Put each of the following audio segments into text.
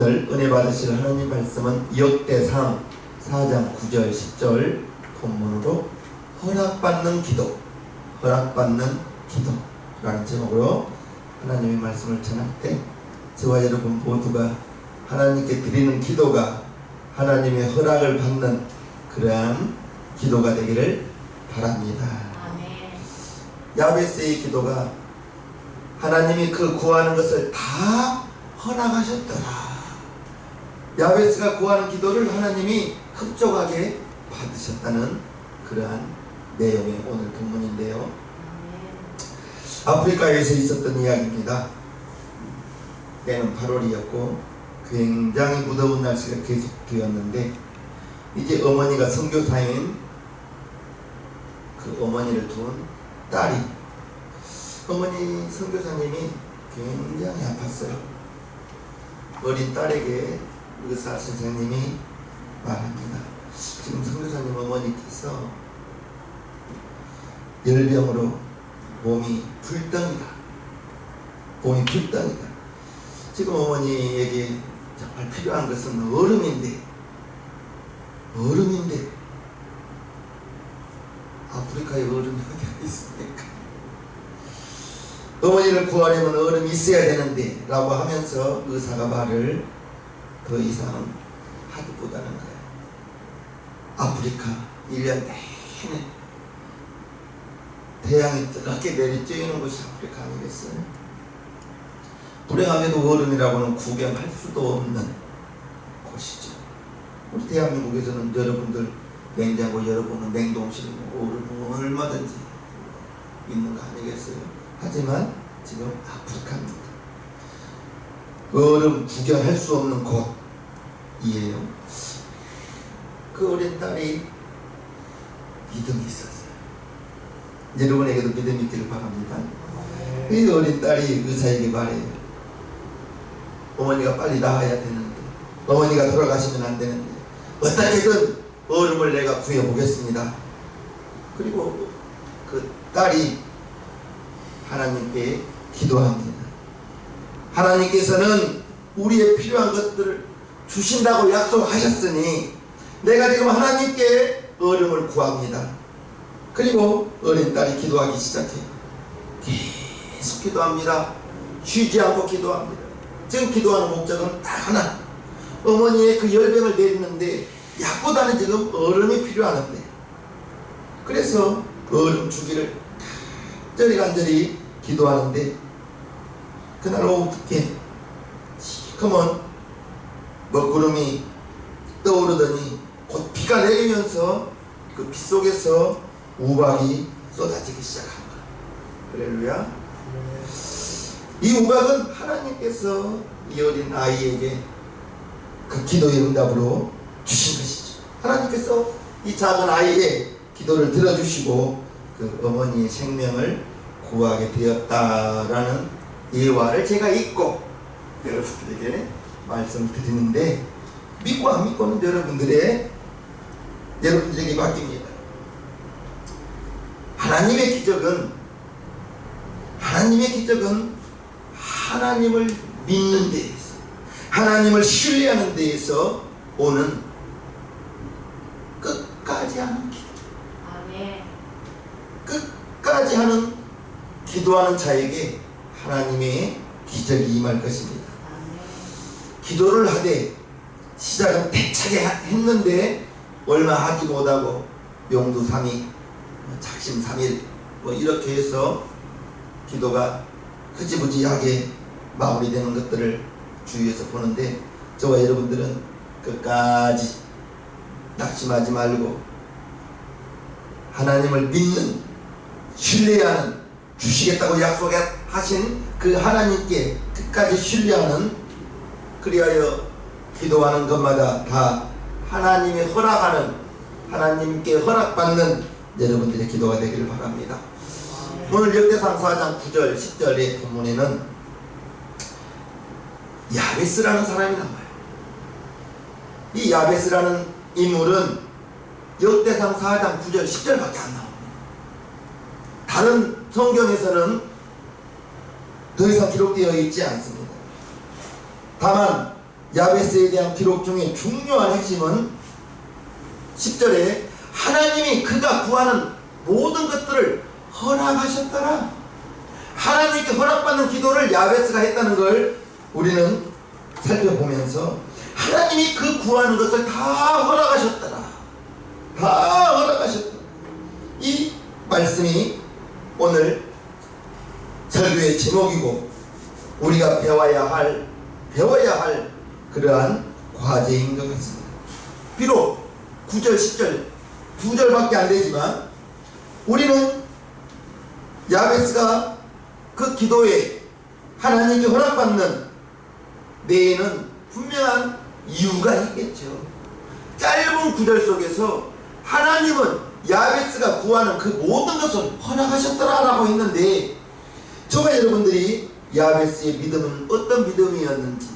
은혜 받으실 하나님 말씀은 역대상 4장 9절 10절 본문으로 허락받는 기도, 허락받는 기도라는 제목으로 하나님의 말씀을 전할 때 저와 여러분 모두가 하나님께 드리는 기도가 하나님의 허락을 받는 그러한 기도가 되기를 바랍니다. 아멘. 야베스의 기도가 하나님이 그 구하는 것을 다 허락하셨더라. 야베스가 구하는 기도를 하나님이 흡족하게 받으셨다는 그러한 내용의 오늘 본문인데요. 아프리카에서 있었던 이야기입니다. 때는 8월이었고 굉장히 무더운 날씨가 계속되었는데 이제 어머니가 선교사인 그 어머니를 둔 딸이, 어머니 선교사님이 굉장히 아팠어요. 어린 딸에게 의사 선생님이 말합니다. 지금 선교사님 어머니께서 열병으로 몸이 불덩이다. 몸이 불덩이다. 지금 어머니에게 정말 필요한 것은 얼음인데 아프리카에 얼음이 어디가 있습니까? 어머니를 구하려면 얼음이 있어야 되는데 라고 하면서 의사가 말을 더 이상 하지 못하는 거예요. 아프리카 1년 내내 태양이 뜨겁게 내리쬐는 곳이 아프리카 아니겠어요? 불행하게도 얼음이라고는 구경할 수도 없는 곳이죠. 우리 대한민국에서는 여러분들 냉장고 열어보면 냉동실에 얼음은 얼마든지 있는 거 아니겠어요? 하지만 지금 아프리카입니다. 얼음 구경할 수 없는 곳이에요. 그 어린 딸이 믿음이 있었어요. 여러분에게도 믿음이 있기를 바랍니다. 이 어린 딸이 의사에게 말해요. 어머니가 빨리 나아야 되는데, 어머니가 돌아가시면 안 되는데 어떻게든 얼음을 내가 구해보겠습니다. 그리고 그 딸이 하나님께 기도합니다. 하나님께서는 우리의 필요한 것들을 주신다고 약속하셨으니 내가 지금 하나님께 얼음을 구합니다. 그리고 어린 딸이 기도하기 시작해요. 계속 기도합니다. 쉬지 않고 기도합니다. 지금 기도하는 목적은 딱 하나, 어머니의 그 열병을 내리는데 약보다는 지금 얼음이 필요하는데, 그래서 얼음 주기를 간절히 기도하는데 그날 오후에 시커먼 먹구름이 떠오르더니 곧 비가 내리면서 그 비 속에서 우박이 쏟아지기 시작한 거야. 할렐루야. 이 우박은 하나님께서 이 어린 아이에게 그 기도의 응답으로 주신 것이죠. 하나님께서 이 작은 아이의 기도를 들어주시고 그 어머니의 생명을 구하게 되었다라는 예화를 제가 읽고 여러분들에게 말씀드리는데, 믿고 안 믿고는 여러분들에게 맡깁니다. 하나님의 기적은 하나님을 믿는 데에서, 하나님을 신뢰하는 데에서 오는 끝까지 하는 기도. 아멘. 끝까지 하는 기도하는 자에게 하나님의 기적이 임할 것입니다. 아멘. 기도를 하되 시작은 대차게 했는데 얼마 하지 못하고 용두삼일, 작심삼일 이렇게 해서 기도가 흐지부지하게 마무리되는 것들을 주위에서 보는데, 저와 여러분들은 끝까지 낙심하지 말고 하나님을 믿는, 신뢰하는, 주시겠다고 약속하신 그 하나님께 끝까지 신뢰하는, 그리하여 기도하는 것마다 다 하나님이 허락하는, 하나님께 허락받는 여러분들의 기도가 되기를 바랍니다. 오늘 역대상 4장 9절 10절의 본문에는 야베스라는 사람이 나와요. 이 야베스라는 인물은 역대상 4장 9절 10절밖에 안 나옵니다. 다른 성경에서는 더 이상 기록되어 있지 않습니다. 다만 야베스에 대한 기록 중에 중요한 핵심은 10절에 하나님이 그가 구하는 모든 것들을 허락하셨더라. 하나님께 허락받는 기도를 야베스가 했다는 걸 우리는 살펴보면서 하나님이 그 구하는 것을 다 허락하셨더라. 다 허락하셨다. 이 말씀이 오늘 설교의 제목이고 우리가 배워야 할 그러한 과제인 것 같습니다. 비록 9절, 10절, 2절밖에 안 되지만 우리는 야베스가 그 기도에 하나님께 허락받는 데에는 분명한 이유가 있겠죠. 짧은 9절 속에서 하나님은 야베스가 구하는 그 모든 것을 허락하셨더라 라고 했는데 저와 여러분들이 야베스의 믿음은 어떤 믿음이었는지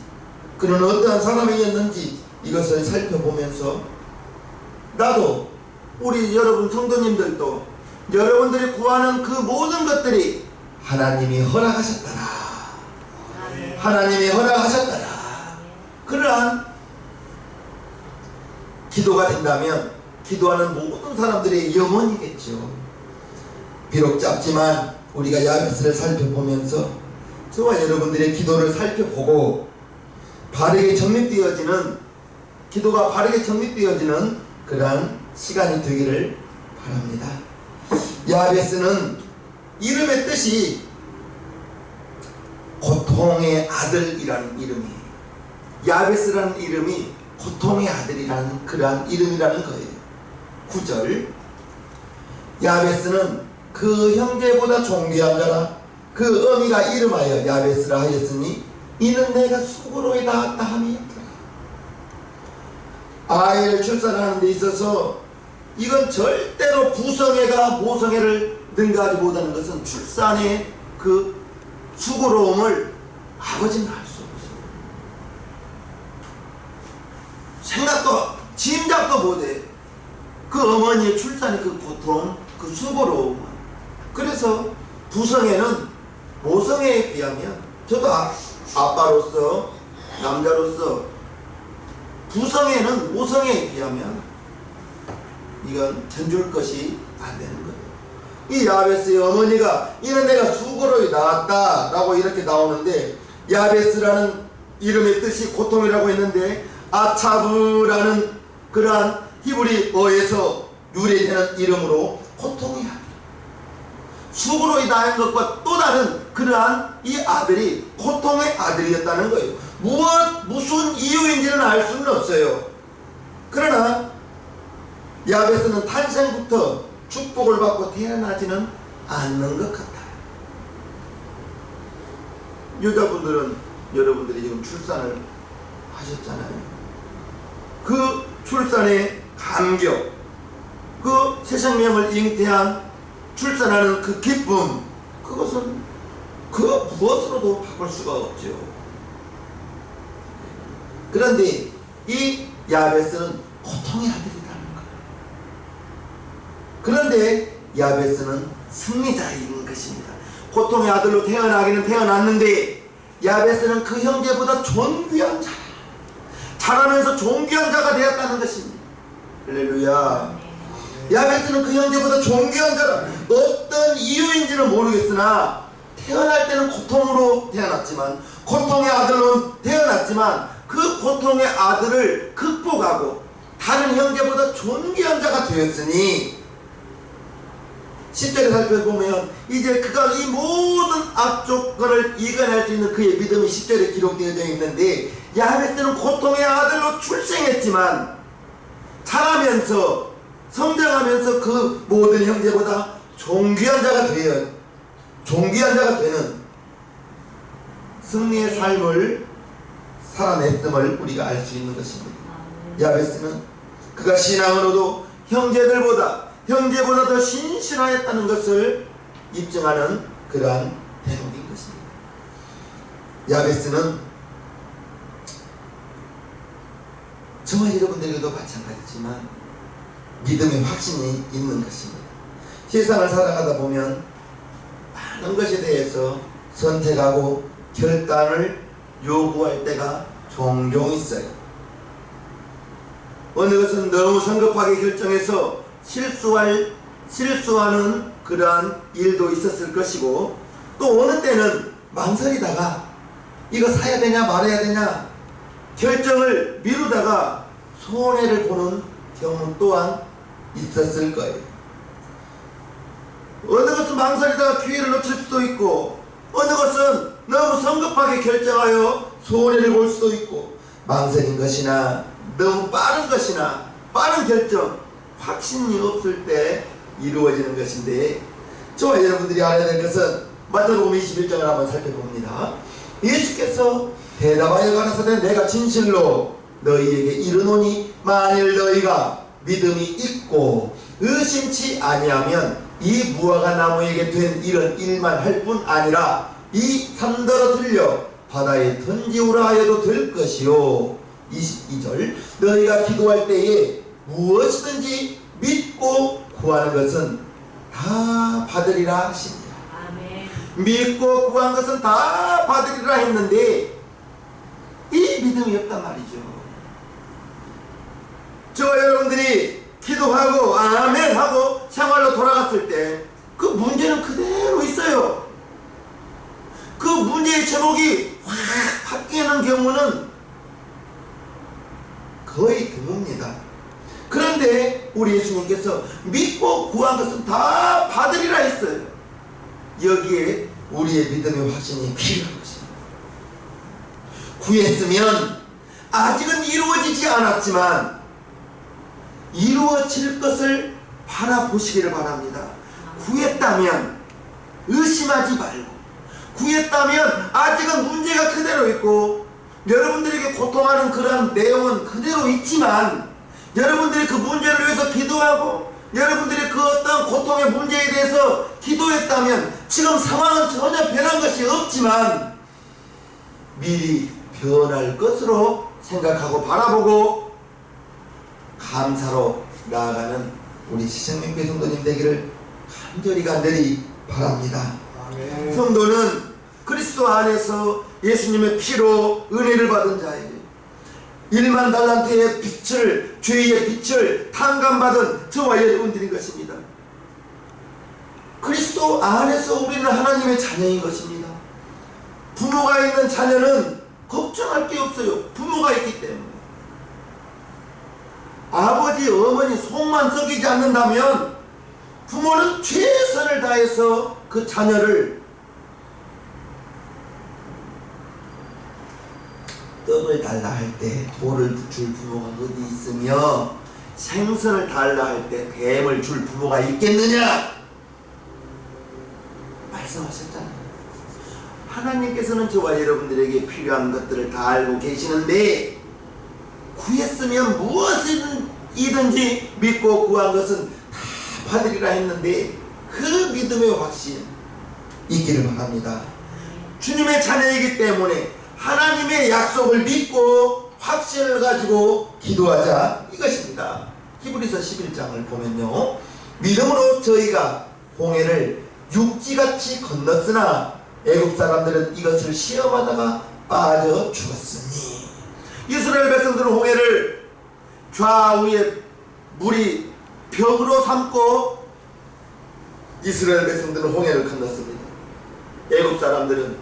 그는 어떠한 사람이었는지 이것을 살펴보면서 나도 우리 여러분 성도님들도 여러분들이 구하는 그 모든 것들이 하나님이 허락하셨더라. 아멘. 하나님이 허락하셨더라. 그러한 기도가 된다면 기도하는 모든 사람들의 영혼이겠죠. 비록 짧지만 우리가 야베스를 살펴보면서 저와 여러분들의 기도를 살펴보고 바르게 정립되어지는 기도가 바르게 정립되어지는 그러한 시간이 되기를 바랍니다. 야베스는 이름의 뜻이 고통의 아들이라는 이름이에요. 야베스라는 이름이 고통의 아들이라는 그러한 이름이라는 거예요. 9절 야베스는 그 형제보다 존귀한 자라 그 어미가 이름하여 야베스라 하였으니 이는 내가 수고로에 낳았다 함이었더라. 아이를 출산하는 데 있어서 이건 절대로 부성애가 모성애를 능가하지 못하는 것은 출산의 그 수고로움을 아버지는 알 수 없어요. 생각도 짐작도 못해. 그 어머니의 출산의 그 고통, 그 수고로움. 그래서 부성애는 모성애에 비하면 저도 아빠로서 남자로서 부성애는 모성애에 비하면 이건 견줄 것이 안 되는 거예요. 이 야베스의 어머니가 이는 내가 수고로이 낳았다 라고 이렇게 나오는데 야베스라는 이름의 뜻이 고통이라고 했는데 아차브라는 그러한 히브리어에서 유래되는 이름으로 고통이 아들 수고로이 낳은 것과 또 다른 그러한 이 아들이 고통의 아들이었다는 거예요. 무슨 이유인지는 알 수는 없어요. 그러나 야베스는 탄생부터 축복을 받고 태어나지는 않는 것 같아요. 여자분들은 여러분들이 지금 출산을 하셨잖아요. 그 출산의 감격, 그 새 생명을 잉태한 출산하는 그 기쁨, 그것은 그 무엇으로도 바꿀 수가 없죠. 그런데 이 야베스는 고통의 아들이라는 거예요. 그런데 야베스는 승리자인 것입니다. 고통의 아들로 태어나기는 태어났는데 야베스는 그 형제보다 존귀한 자, 자라면서 존귀한 자가 되었다는 것입니다. 할렐루야. 야베스는 그 형제보다 존귀한 자라. 어떤 이유인지는 모르겠으나 태어날 때는 고통으로 태어났지만 고통의 아들로 태어났지만 그 고통의 아들을 극복하고 다른 형제보다 존귀한 자가 되었으니 10절에 살펴보면 이제 그가 이 모든 악조건을 이겨낼 수 있는 그의 믿음이 10절에 기록되어져 있는데 야베스는 고통의 아들로 출생했지만 자라면서 성장하면서 그 모든 형제보다 존귀한 자가 되는 승리의 삶을 살아냈음을 우리가 알 수 있는 것입니다. 야베스는 그가 신앙으로도 형제보다 더 신실하였다는 것을 입증하는 그러한 대목인 것입니다. 야베스는 저와 여러분들에게도 마찬가지지만 믿음의 확신이 있는 것입니다. 세상을 살아가다 보면 많은 것에 대해서 선택하고 결단을 요구할 때가 종종 있어요. 어느 것은 너무 성급하게 결정해서 실수하는 그러한 일도 있었을 것이고, 또 어느 때는 망설이다가 이거 사야 되냐 말아야 되냐 결정을 미루다가 손해를 보는 경우 또한 있었을 거예요. 어느 것은 망설이다가 기회를 놓칠 수도 있고, 어느 것은 너무 성급하게 결정하여 손해를 볼 수도 있고, 망설인 것이나 너무 빠른 것이나 빠른 결정, 확신이 없을 때 이루어지는 것인데, 저와 여러분들이 알아야 될 것은 마태복음 21장을 한번 살펴봅니다. 예수께서 대답하여 가라사대 내가 진실로 너희에게 이르노니 만일 너희가 믿음이 있고 의심치 아니하면 이 무화과 나무에게 된 이런 일만 할 뿐 아니라 이 산더러 들려 바다에 던지우라 하여도 될 것이요. 22절 너희가 기도할 때에 무엇이든지 믿고 구하는 것은 다 받으리라 하십니다. 아멘. 믿고 구한 것은 다 받으리라 했는데 이 믿음이 없단 말이죠. 저와 여러분들이 기도하고 아멘 하고 생활로 돌아갔을 때 그 문제는 그대로 있어요. 그 문제의 제목이 확 바뀌는 경우는 거의 드뭅니다. 그런데 우리 예수님께서 믿고 구한 것은 다 받으리라 했어요. 여기에 우리의 믿음의 확신이 필요한 것입니다. 구했으면 아직은 이루어지지 않았지만 이루어질 것을 바라보시기를 바랍니다. 구했다면 의심하지 말고, 구했다면 아직은 문제가 그대로 있고 여러분들에게 고통하는 그런 내용은 그대로 있지만, 여러분들이 그 문제를 위해서 기도하고 여러분들이 그 어떤 고통의 문제에 대해서 기도했다면 지금 상황은 전혀 변한 것이 없지만 미리 변할 것으로 생각하고 바라보고 감사로 나아가는 우리 시청명교회 성도님 되기를 간절히 바랍니다. 아멘. 성도는 그리스도 안에서 예수님의 피로 은혜를 받은 자에게 1만 달란트의 빛을, 죄의 빛을 탕감받은 저와 여러분들인 것입니다. 그리스도 안에서 우리는 하나님의 자녀인 것입니다. 부모가 있는 자녀는 걱정할 게 없어요. 부모가 있기 때문에. 아버지, 어머니 속만 썩이지 않는다면 부모는 최선을 다해서 그 자녀를 떡을 달라 할 때 돌을 줄 부모가 어디 있으며 생선을 달라 할 때 뱀을 줄 부모가 있겠느냐 말씀하셨잖아요. 하나님께서는 저와 여러분들에게 필요한 것들을 다 알고 계시는데, 구했으면 무엇이든지 믿고 구한 것은 다 받으리라 했는데 그 믿음의 확신 있기를 바랍니다. 주님의 자녀이기 때문에 하나님의 약속을 믿고 확신을 가지고 기도하자 이것입니다. 히브리서 11장을 보면요, 믿음으로 저희가 홍해를 육지같이 건넜으나 애굽 사람들은 이것을 시험하다가 빠져 죽었으니. 이스라엘 백성들은 홍해를 좌우에 물이 벽으로 삼고 이스라엘 백성들은 홍해를 건넜습니다. 애굽 사람들은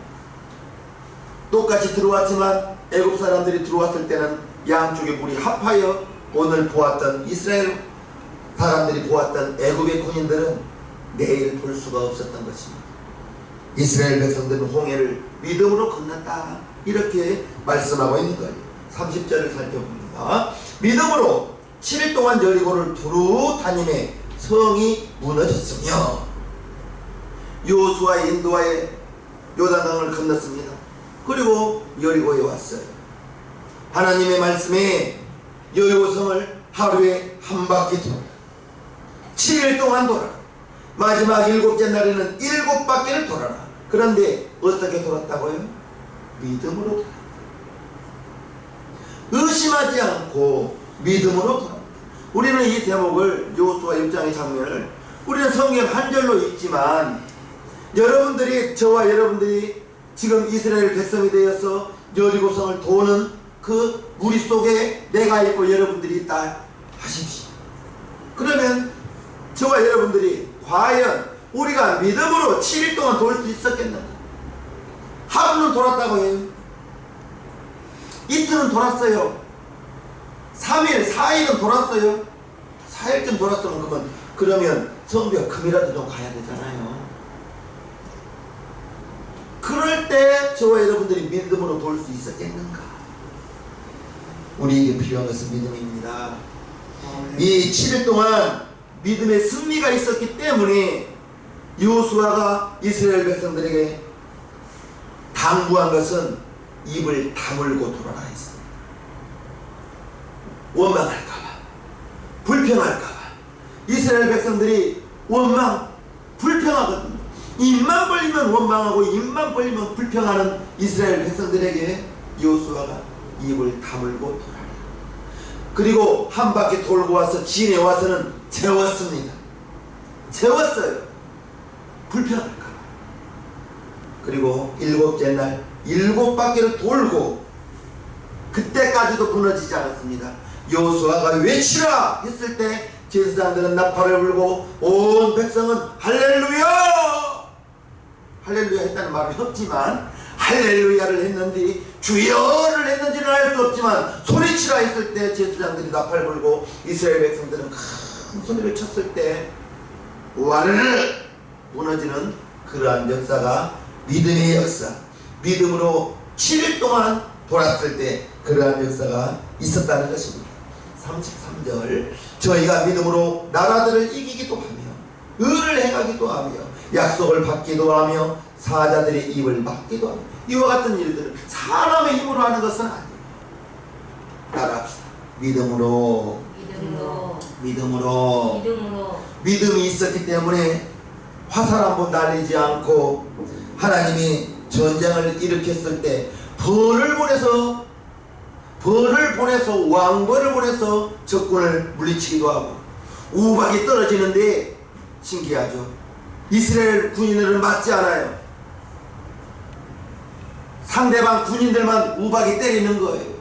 똑같이 들어왔지만 애굽 사람들이 들어왔을 때는 양쪽에 물이 합하여 오늘 보았던 이스라엘 사람들이 보았던 애굽의 군인들은 내일 볼 수가 없었던 것입니다. 이스라엘 백성들은 홍해를 믿음으로 건넜다 이렇게 말씀하고 있는 거예요. 30절을 살펴봅니다. 믿음으로 7일 동안 여리고를 두루 다니매 성이 무너졌으며 여호수아의 인도하에 요단강을 건넜습니다. 그리고 여리고에 왔어요. 하나님의 말씀에 여리고성을 하루에 한 바퀴 돌아 7일 동안 돌아 마지막 7째 날에는 7바퀴를 돌아라. 그런데 어떻게 돌았다고요? 믿음으로 돌아. 의심하지 않고 믿음으로 돌아. 우리는 이 대목을 여호수아 6장의 장면을 우리는 성경 한 절로 읽지만, 여러분들이 저와 여러분들이 지금 이스라엘 백성이 되어서 여리고성을 도는 그 무리 속에 내가 있고 여러분들이 있다 하십시오. 그러면 저와 여러분들이 과연 우리가 믿음으로 7일 동안 돌 수 있었겠는가? 하루는 돌았다고 해요. 이틀은 돌았어요. 3일, 4일은 돌았어요. 4일쯤 돌았으면 그러면 성벽 금이라도 좀 가야 되잖아요. 그럴 때 저와 여러분들이 믿음으로 돌 수 있었겠는가? 우리에게 필요한 것은 믿음입니다. 이 7일 동안 믿음의 승리가 있었기 때문에 여호수아가 이스라엘 백성들에게 당부한 것은 입을 다물고 돌아라 했습니다. 원망할까봐, 불평할까봐. 이스라엘 백성들이 불평하거든요. 입만 벌리면 원망하고 입만 벌리면 불평하는 이스라엘 백성들에게 여호수아가 입을 다물고 돌아라. 그리고 한 바퀴 돌고 와서 진에 와서는 재웠습니다. 재웠어요. 불평할까봐. 그리고 7째 날 7바퀴를 돌고 그때까지도 무너지지 않았습니다. 여호수아가 외치라 했을 때 제사장들은 나팔을 불고 온 백성은 할렐루야! 할렐루야 했다는 말은 없지만 할렐루야를 했는지 주여를 했는지는 알 수 없지만 소리치라 했을 때 제사장들이 나팔 불고 이스라엘 백성들은 큰 소리를 쳤을 때 와르르 무너지는 그러한 역사가 믿음의 역사, 믿음으로 7일 동안 돌았을 때 그러한 역사가 있었다는 것입니다. 33절 저희가 믿음으로 나라들을 이기기도 하며 의를 행하기도 하며 약속을 받기도 하며 사자들의 입을 막기도 하며 이와 같은 일들은 사람의 힘으로 하는 것은 아니에요. 따라합시다. 믿음으로 믿음이 있었기 때문에 화살 한 번 날리지 않고 하나님이 전쟁을 일으켰을 때 벌을 보내서 왕벌을 보내서 적군을 물리치기도 하고 우박이 떨어지는데 신기하죠. 이스라엘 군인들은 맞지 않아요. 상대방 군인들만 우박이 때리는 거예요.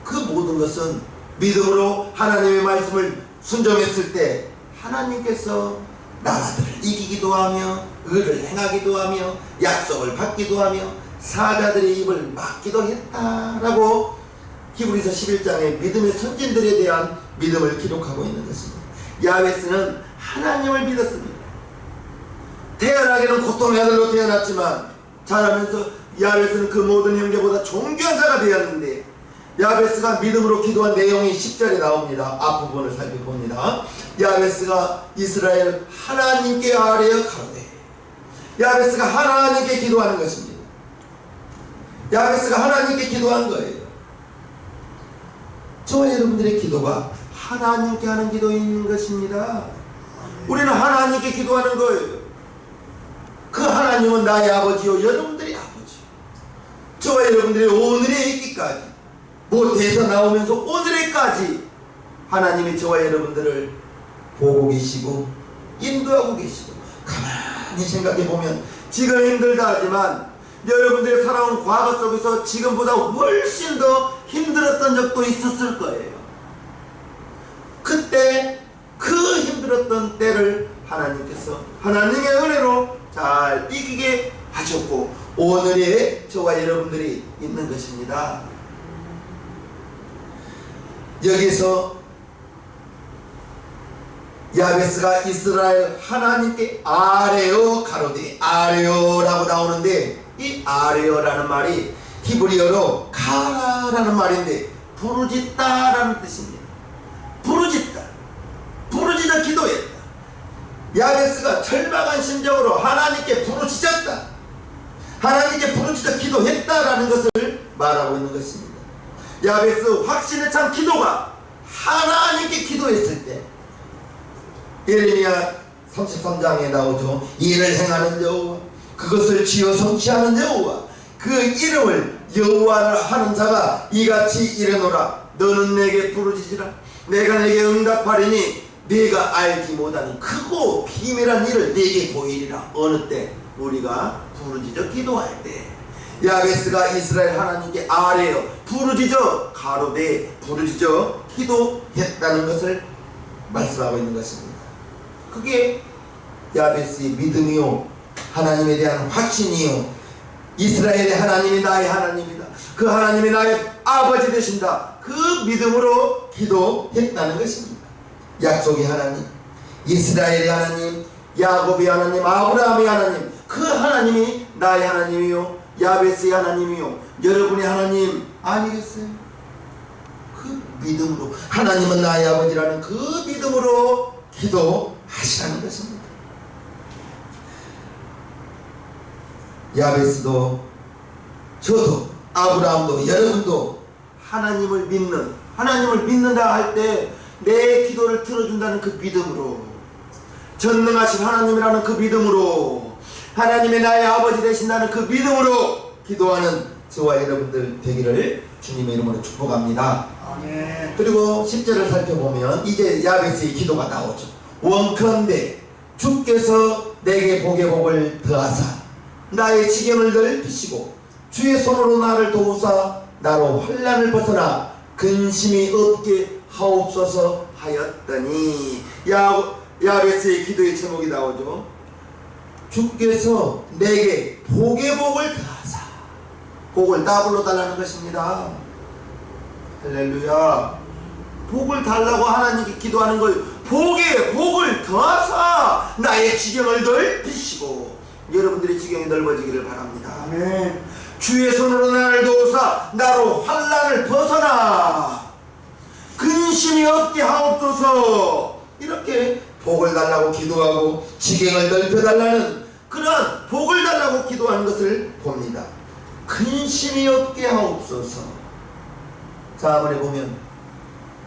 그 모든 것은 믿음으로 하나님의 말씀을 순종했을 때 하나님께서 나라들을 이기기도 하며 의를 행하기도 하며 약속을 받기도 하며 사자들의 입을 막기도 했다라고 히브리서 11장의 믿음의 선진들에 대한 믿음을 기록하고 있는 것입니다. 야베스는 하나님을 믿었습니다. 태어나기는 고통의 아들로 태어났지만 자라면서 야베스는 그 모든 형제보다 존귀한 자가 되었는데 야베스가 믿음으로 기도한 내용이 10절에 나옵니다. 앞부분을 살펴봅니다. 야베스가 이스라엘 하나님께 아뢰어 가로되 야베스가 하나님께 기도하는 것입니다. 야베스가 하나님께 기도한 거예요. 저와 여러분들의 기도가 하나님께 하는 기도인 것입니다. 우리는 하나님께 기도하는 거예요. 그 하나님은 나의 아버지요 여러분들의 아버지. 저와 여러분들의 오늘에 있기까지 못해서 나오면서 오늘에까지 하나님이 저와 여러분들을 보고 계시고 인도하고 계시고 가만히 생각해 보면 지금 힘들다 하지만 여러분들이 살아온 과거 속에서 지금보다 훨씬 더 힘들었던 적도 있었을 거예요. 그때 그 힘들었던 때를 하나님께서 하나님의 은혜로 잘 이기게 하셨고 오늘의 저와 여러분들이 있는 것입니다. 여기서 야베스가 이스라엘 하나님께 아뢰어 가로되 아뢰어라고 나오는데 이 아뢰어라는 말이 히브리어로 카라라는 말인데 부르짖다라는 뜻입니다. 부르짖어 기도했다. 야베스가 절박한 심정으로 하나님께 부르짖었다. 하나님께 부르짖어 기도했다라는 것을 말하고 있는 것입니다. 야베스 확신에 찬 기도가 하나님께 기도했을 때 예레미야 33장에 나오죠. 일을 행하는 여호와 그것을 지어 성취하는 여호와 그 이름을 여호와를 하는 자가 이같이 이르노라. 너는 내게 부르짖으라. 내가 내게 응답하리니 네가 알지 못하는 크고 비밀한 일을 네게 보이리라. 어느 때 우리가 부르짖어 기도할 때 야베스가 이스라엘 하나님께 아뢰어 부르짖어 가로되 부르짖어 기도했다는 것을 말씀하고 있는 것입니다. 그게 야베스의 믿음이요, 하나님에 대한 확신이요, 이스라엘의 하나님이 나의 하나님이다, 그 하나님이 나의 아버지 되신다, 그 믿음으로 기도했다는 것입니다. 약속의 하나님, 이스라엘의 하나님, 야곱의 하나님, 아브라함의 하나님, 그 하나님이 나의 하나님이요, 야베스의 하나님이요, 여러분의 하나님 아니겠어요? 그 믿음으로, 하나님은 나의 아버지라는 그 믿음으로 기도하시라는 것입니다. 야베스도, 저도, 아브라함도, 여러분도 하나님을 믿는다 할 때 내 기도를 들어준다는 그 믿음으로, 전능하신 하나님이라는 그 믿음으로, 하나님의 나의 아버지 되신다는 그 믿음으로 기도하는 저와 여러분들 되기를 주님의 이름으로 축복합니다. 아멘. 그리고 10절을 살펴보면 이제 야베스의 기도가 나오죠. 원컨대 주께서 내게 복의 복을 더하사 나의 지경을 넓히시고 주의 손으로 나를 도우사 나로 환난을 벗어나 근심이 없게 하옵소서 하였더니, 야베스의 기도의 제목이 나오죠. 주께서 내게 복의 복을 더하사, 복을 더블로 달라는 것입니다. 할렐루야. 복을 달라고 하나님께 기도하는 거예요. 복의 복을 더하사 나의 지경을 넓히시고, 여러분들의 지경이 넓어지기를 바랍니다. 아멘. 주의 손으로 나를 도우사 나로 환난을 벗어나 근심이 없게 하옵소서. 이렇게 복을 달라고 기도하고 지경을 넓혀달라는 그런 복을 달라고 기도하는 것을 봅니다. 근심이 없게 하옵소서. 자문에 보면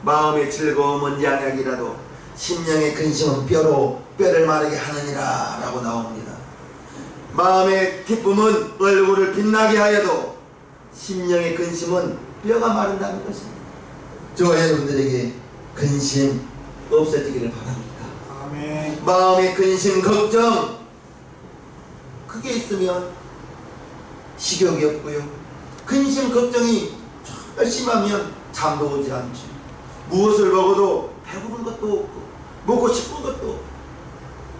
마음의 즐거움은 양약이라도 심령의 근심은 뼈로 뼈를 마르게 하느니라 라고 나옵니다. 마음의 기쁨은 얼굴을 빛나게 하여도 심령의 근심은 뼈가 마른다는 것입니다. 저와 여러분들에게 근심 없어지기를 바랍니다. 아멘. 마음의 근심, 걱정, 그게 있으면 식욕이 없고요, 근심, 걱정이 정말 심하면 잠도 오지 않죠. 무엇을 먹어도 배부른 것도 없고 먹고 싶은 것도 없고,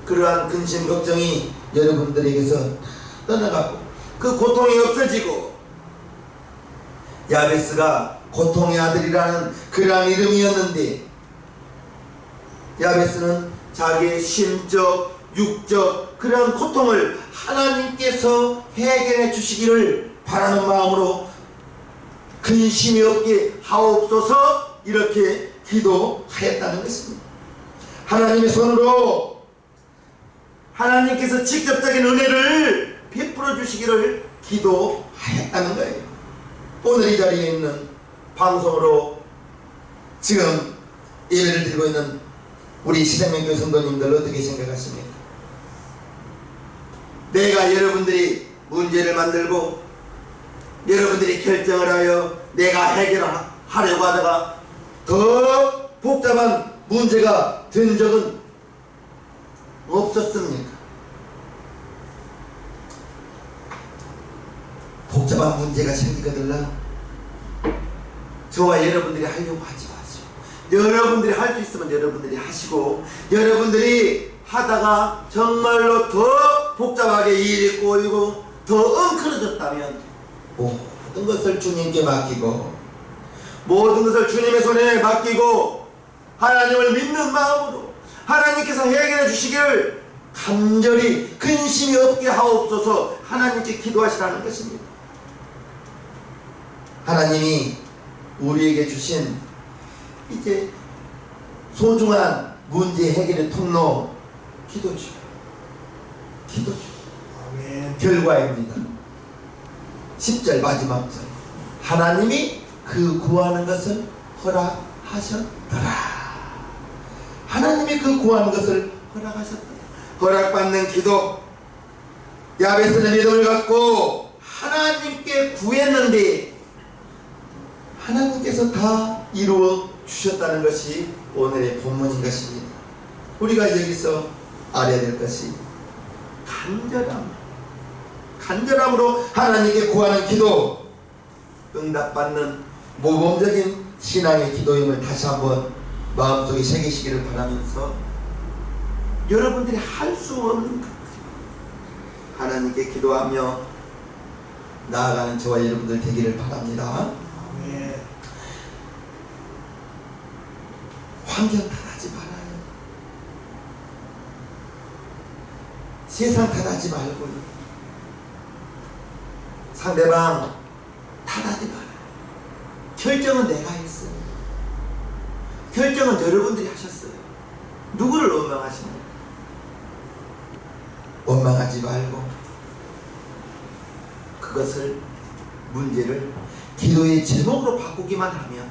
그러한 근심, 걱정이 여러분들에게서 떠나가고 그 고통이 없어지고, 야베스가 고통의 아들이라는 그러한 이름이었는데, 야베스는 자기의 심적, 육적 그러한 고통을 하나님께서 해결해 주시기를 바라는 마음으로 근심이 없게 하옵소서 이렇게 기도하였다는 것입니다. 하나님의 손으로 하나님께서 직접적인 은혜를 베풀어 주시기를 기도하였다는 거예요. 오늘 이 자리에 있는 방송으로 지금 예배를 드리고 있는 우리 시대명교회 성도님들 어떻게 생각하십니까? 내가 여러분들이 문제를 만들고 여러분들이 결정을 하여 내가 해결하려고 하다가 더 복잡한 문제가 된 적은 없었습니까? 복잡한 문제가 생기거든요. 저와 여러분들이 하려고 하지 마세요. 여러분들이 할 수 있으면 여러분들이 하시고, 여러분들이 하다가 정말로 더 복잡하게 일이 꼬이고 더 엉클어졌다면 모든 것을 주님께 맡기고, 모든 것을 주님의 손에 맡기고 하나님을 믿는 마음으로 하나님께서 해결해 주시기를 간절히 근심이 없게 하옵소서 하나님께 기도하시라는 것입니다. 하나님이 우리에게 주신 이제 소중한 문제 해결의 통로, 기도죠. 기도죠. 아멘. 결과입니다. 10절 마지막 절, 하나님이 그 구하는 것을 허락하셨더라. 하나님이 그 구하는 것을 허락하셨더라. 허락받는 기도, 야베스는 믿음을 갖고 하나님께 구했는데 하나님께서 다 이루어 주셨다는 것이 오늘의 본문인 것입니다. 우리가 여기서 알아야 될 것이 간절함, 간절함으로 하나님께 구하는 기도, 응답받는 모범적인 신앙의 기도임을 다시 한번 마음속에 새기시기를 바라면서, 여러분들이 할 수 없는 것, 하나님께 기도하며 나아가는 저와 여러분들 되기를 바랍니다. 아멘. 환경 탓하지 말아요. 세상 탓하지 말고 상대방 탓하지 말아요. 결정은 내가 했어요. 결정은 여러분들이 하셨어요. 누구를 원망하시나요? 원망하지 말고 그것을, 문제를 기도의 제목으로 바꾸기만 하면,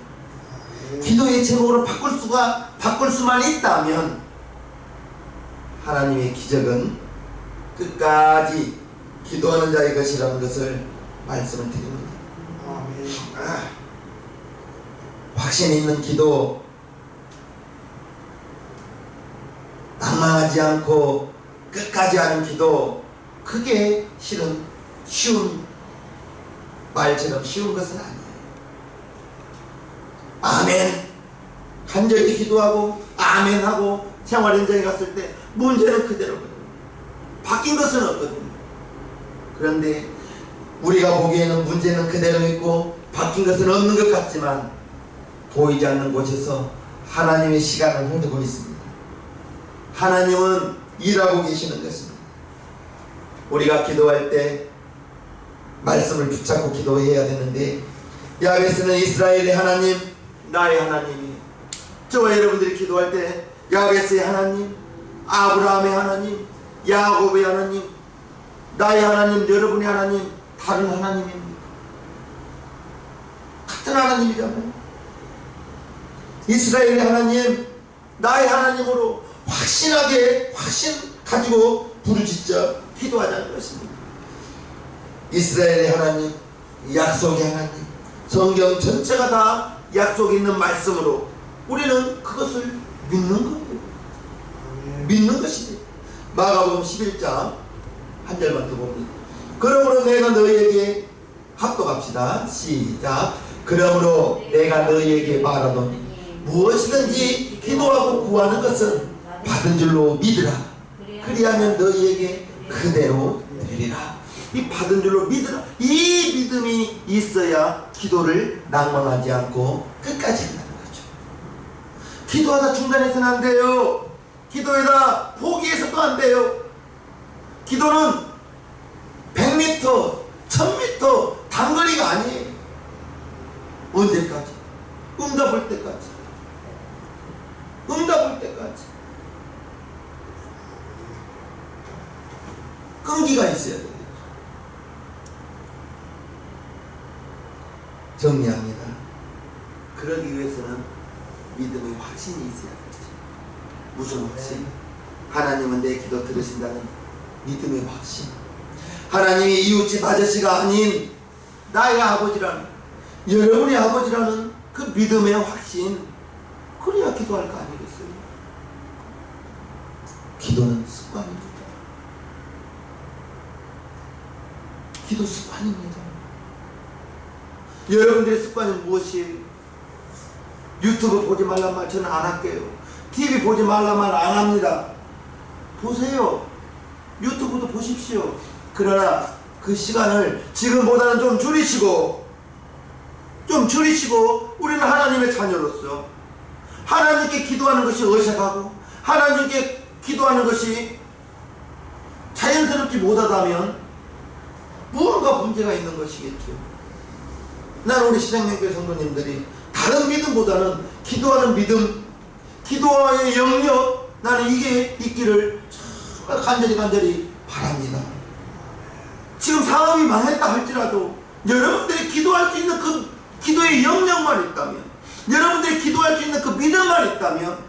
기도의 제목으로 바꿀 수만 있다면 하나님의 기적은 끝까지 기도하는 자의 것이라는 것을 말씀을 드립니다. 아멘. 확신 있는 기도, 낭망하지 않고 끝까지 하는 기도, 그게 실은 쉬운 말처럼 쉬운 것은 아니에요. 아멘 간절히 기도하고 아멘하고 생활 현장에 갔을 때 문제는 그대로거든요. 바뀐 것은 없거든요. 그런데 우리가 보기에는 문제는 그대로 있고 바뀐 것은 없는 것 같지만 보이지 않는 곳에서 하나님의 시간을 흐르고 있습니다. 하나님은 일하고 계시는 것입니다. 우리가 기도할 때 말씀을 붙잡고 기도해야 되는데, 야베스는 이스라엘의 하나님, 나의 하나님이, 저와 여러분들이 기도할 때 야베스의 하나님, 아브라함의 하나님, 야곱의 하나님, 나의 하나님, 여러분의 하나님, 다른 하나님입니다. 같은 하나님이잖아요. 이스라엘의 하나님, 나의 하나님으로 확신하게, 확신 가지고 부르짖자 기도하자는 것입니다. 이스라엘의 하나님, 약속의 하나님, 성경 전체가 다 약속 있는 말씀으로 우리는 그것을 믿는 거예요. 믿는 것입니다. 마가복음 11장 한 절만 더 봅니다. 그러므로 내가 너희에게 합독합시다. 시작. 그러므로 내가 너희에게 말하노니 무엇이든지 기도하고 구하는 것은 받은 줄로 믿으라. 그리하면 너희에게 그대로 되리라. 이 받은 줄로 믿으라. 이 믿음이 있어야 기도를 낭망하지 않고 끝까지 한다는 거죠. 기도하다 중단해서는 안 돼요. 기도하다 포기해서도 안 돼요. 기도는 100m, 1000m 단거리가 아니에요. 언제까지? 응답 올 때까지. 응답 올 때까지. 끈기가 있어야 돼요. 정리합니다. 그러기 위해서는 믿음의 확신이 있어야 되죠. 무슨 확신? 하나님은 내 기도 들으신다는 믿음의 확신. 하나님이 이웃집 아저씨가 아닌 나의 아버지라는, 여러분의 아버지라는 그 믿음의 확신. 그래야 기도할 거 아니겠어요? 기도는 습관입니다. 기도 습관입니다. 여러분들의 습관은 무엇이에요? 유튜브 보지 말란 말 저는 안 할게요. TV 보지 말란 말 안 합니다. 보세요. 유튜브도 보십시오. 그러나 그 시간을 지금보다는 좀 줄이시고 우리는 하나님의 자녀로서 하나님께 기도하는 것이 어색하고 하나님께 기도하는 것이 자연스럽지 못하다면 무언가 문제가 있는 것이겠죠. 나는 우리 시장님교회 성도님들이 다른 믿음보다는 기도하는 믿음, 기도의 영역, 나는 이게 있기를 간절히 바랍니다. 지금 사업이 망했다 할지라도 여러분들이 기도할 수 있는 그 기도의 영역만 있다면, 여러분들이 기도할 수 있는 그 믿음만 있다면,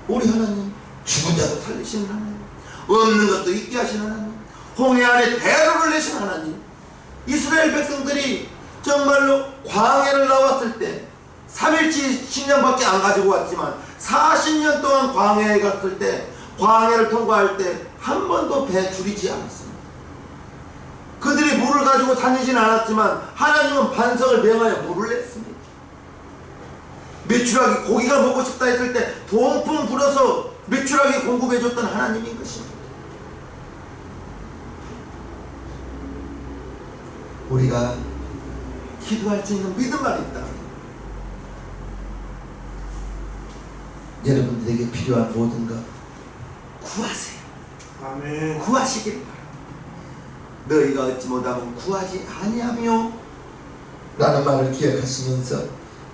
우리 하나님 죽은 자도 살리시는 하나님, 없는 것도 있게 하시는 하나님, 홍해 안에 대로를 내신 하나님, 이스라엘 백성들이 정말로 광야를 나왔을 때 3일치 식량밖에 안 가지고 왔지만 40년 동안 광야에 갔을 때, 광야를 통과할 때 한 번도 배 줄이지 않았습니다. 그들이 물을 가지고 다니진 않았지만 하나님은 반석을 명하여 물을 냈습니다. 메추라기 고기가 먹고 싶다 했을 때 동풍 불어서 메추라기 공급해줬던 하나님인 것입니다. 우리가 기도할 수 있는 믿음만 있다. 여러분들에게 필요한 모든 것 구하세요. 아멘. 구하시길 바랍니다. 너희가 얻지 못하면 구하지 아니하며 라는 말을 기억하시면서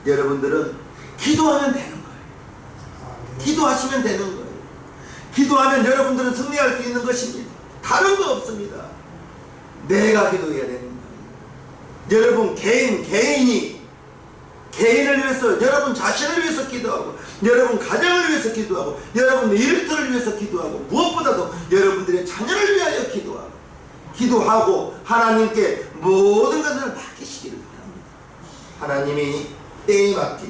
여러분들은 기도하면 되는 거예요. 아멘. 기도하시면 되는 거예요. 기도하면 여러분들은 승리할 수 있는 것입니다. 다른 거 없습니다. 내가 기도해야 되는 거예요. 여러분 개인이 개인을 위해서, 여러분 자신을 위해서 기도하고, 여러분 가정을 위해서 기도하고, 여러분 일터를 위해서 기도하고, 무엇보다도 여러분들의 자녀를 위하여 기도하고 하나님께 모든 것을 맡기시기를 바랍니다. 하나님이 때에 맞게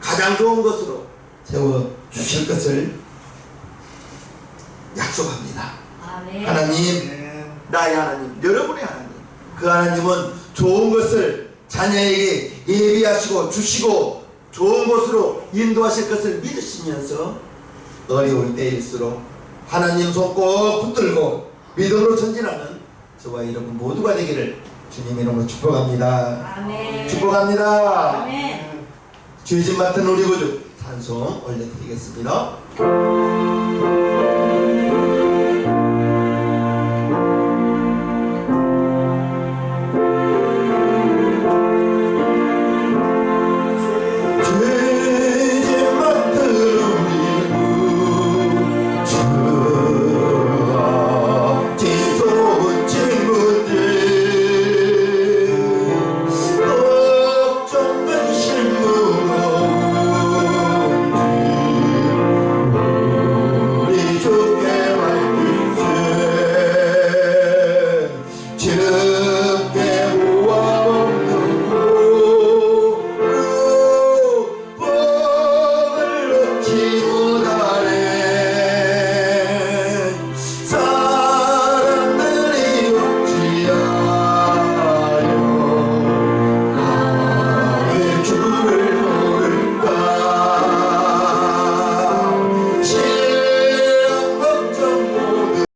가장 좋은 것으로 세워주실 것을 약속합니다. 아멘. 하나님, 아멘. 나의 하나님, 여러분의 하나님, 그 하나님은 좋은 것을 자녀에게 예비하시고 주시고 좋은 곳으로 인도하실 것을 믿으시면서 어려울 때일수록 하나님 손 꼭 붙들고 믿음으로 전진하는 저와 여러분 모두가 되기를 주님 이름으로 축복합니다. 아멘. 축복합니다. 아멘. 죄진 맡은 우리 구주 찬송 올려드리겠습니다.